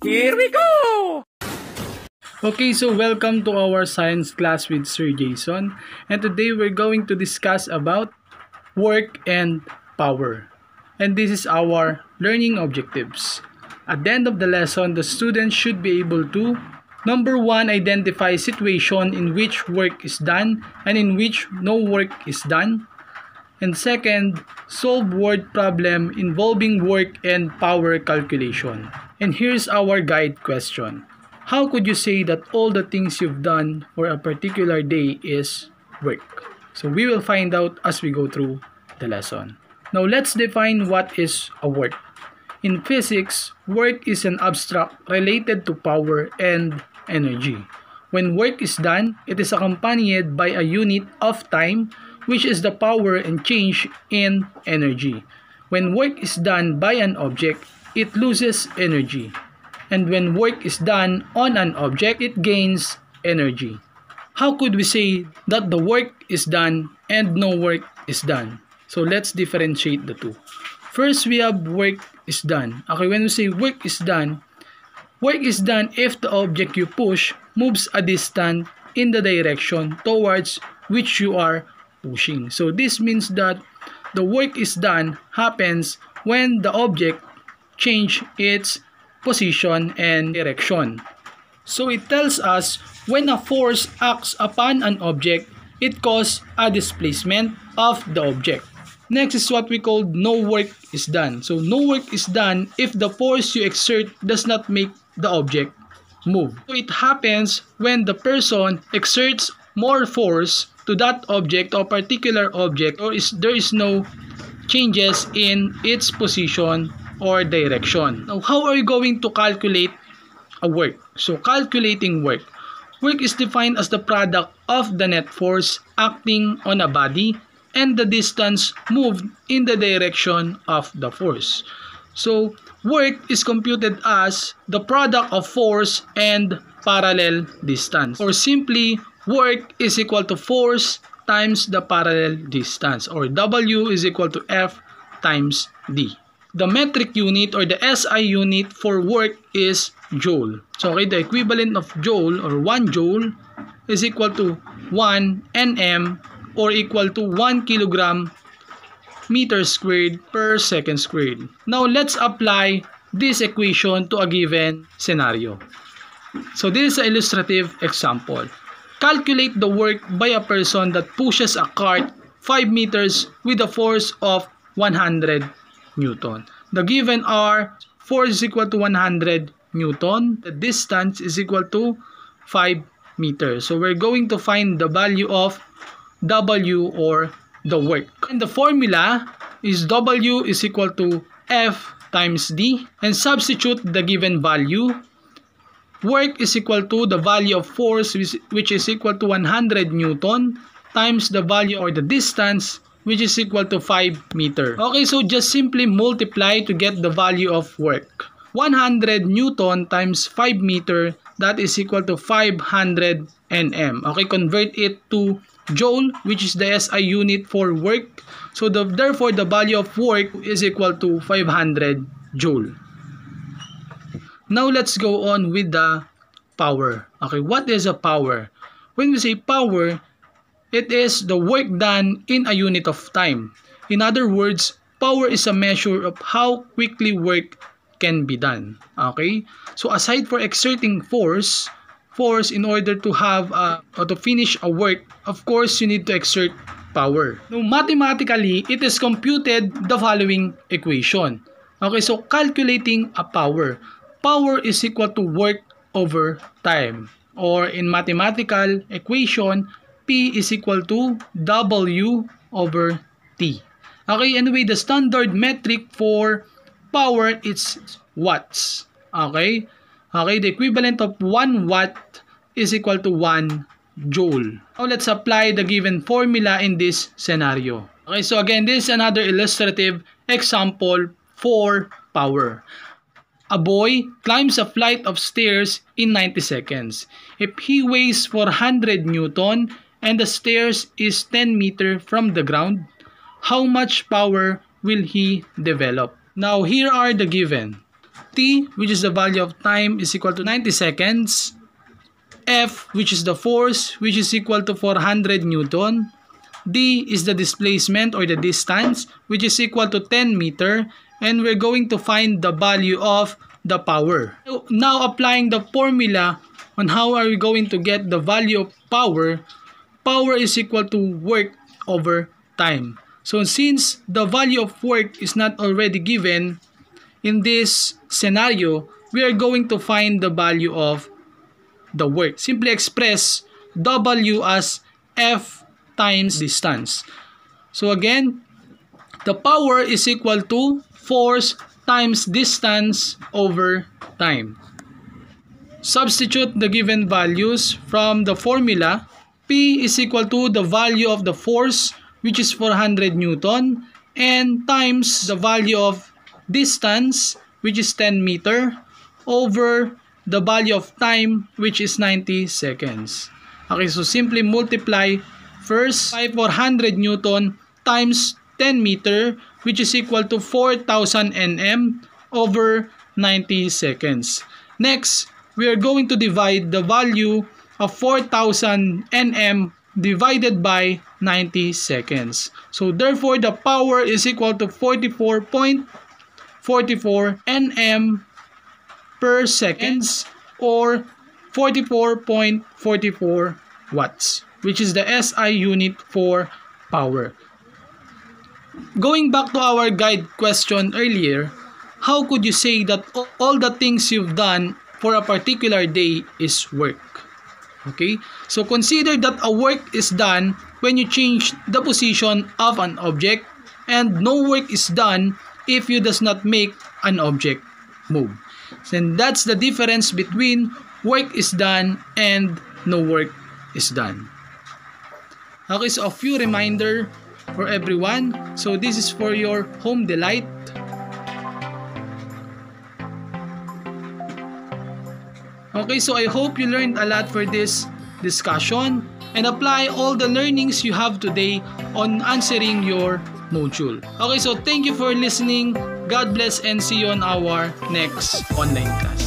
Here we go! Okay, so welcome to our science class with Sir Jason. And today we're going to discuss about work and power. And this is our learning objectives. At the end of the lesson, the students should be able to number 1, identify situation in which work is done and in which no work is done. And second, solve word problem involving work and power calculation. And here's our guide question. How could you say that all the things you've done for a particular day is work? So we will find out as we go through the lesson. Now let's define what is a work. In physics, work is an abstract related to power and energy. When work is done, it is accompanied by a unit of time, which is the power and change in energy. When work is done by an object, it loses energy. And when work is done on an object, it gains energy. How could we say that the work is done and no work is done? So let's differentiate the two. First, we have work is done. Okay, when we say work is done if the object you push moves a distance in the direction towards which you are pushing. So this means that the work is done happens when the object change its position and direction. So it tells us when a force acts upon an object, it causes a displacement of the object. Next is what we call no work is done. So no work is done if the force you exert does not make the object move. So it happens when the person exerts more force to that object or particular object, or there is no changes in its position or direction. Now, how are you going to calculate a work? So calculating work. Work is defined as the product of the net force acting on a body and the distance moved in the direction of the force. So work is computed as the product of force and parallel distance. Or simply, work is equal to force times the parallel distance, or W is equal to F times D. The metric unit or the SI unit for work is joule. So okay, the equivalent of joule or 1 joule is equal to 1 Nm or equal to 1 kilogram meter squared per second squared. Now let's apply this equation to a given scenario. So this is an illustrative example. Calculate the work by a person that pushes a cart 5 meters with a force of 100 Newton. The given are force is equal to 100 Newton. The distance is equal to 5 meters. So we're going to find the value of W or the work. And the formula is W is equal to F times D. And substitute the given value. Work is equal to the value of force, which is equal to 100 Newton, times the value or the distance, which is equal to 5 meter. Okay, so just simply multiply to get the value of work. 100 Newton times 5 meter, that is equal to 500 Nm. Okay, convert it to joule, which is the SI unit for work. So therefore, the value of work is equal to 500 joule. Now let's go on with the power. Okay, what is a power? When we say power, it is the work done in a unit of time. In other words, power is a measure of how quickly work can be done. Okay? So aside for exerting force in order to have or to finish a work, of course you need to exert power. Now mathematically, it is computed the following equation. Okay, so calculating a power. Power is equal to work over time. Or in mathematical equation, P is equal to W over T. Okay, anyway, the standard metric for power is watts. Okay? Okay, the equivalent of 1 watt is equal to 1 joule. Now let's apply the given formula in this scenario. Okay, so again, this is another illustrative example for power. A boy climbs a flight of stairs in 90 seconds. If he weighs 400 Newton and the stairs is 10 meters from the ground, how much power will he develop? Now here are the given. T, which is the value of time, is equal to 90 seconds. F, which is the force, which is equal to 400 Newton. D is the displacement or the distance, which is equal to 10 meter. And we're going to find the value of the power. So now applying the formula on how are we going to get the value of power, power is equal to work over time. So since the value of work is not already given in this scenario, we are going to find the value of the work. Simply express W as F times distance. So again, the power is equal to force times distance over time. Substitute the given values from the formula. P is equal to the value of the force, which is 400 Newton, and times the value of distance, which is 10 meter, over the value of time, which is 90 seconds. Okay, so simply multiply first by 400 Newton times 10 meter, which is equal to 4,000 Nm over 90 seconds. Next, we are going to divide the value of 4,000 Nm divided by 90 seconds. So therefore, the power is equal to 44.44 Nm per seconds, or 44.44 watts, which is the SI unit for power. Going back to our guide question earlier, how could you say that all the things you've done for a particular day is work? Okay, so consider that a work is done when you change the position of an object, and no work is done if you does not make an object move. And that's the difference between work is done and no work is done. Okay, so a few reminder for everyone. So this is for your home delight. Okay, so I hope you learned a lot for this discussion and apply all the learnings you have today on answering your module. Okay, so thank you for listening. God bless and see you on our next online class.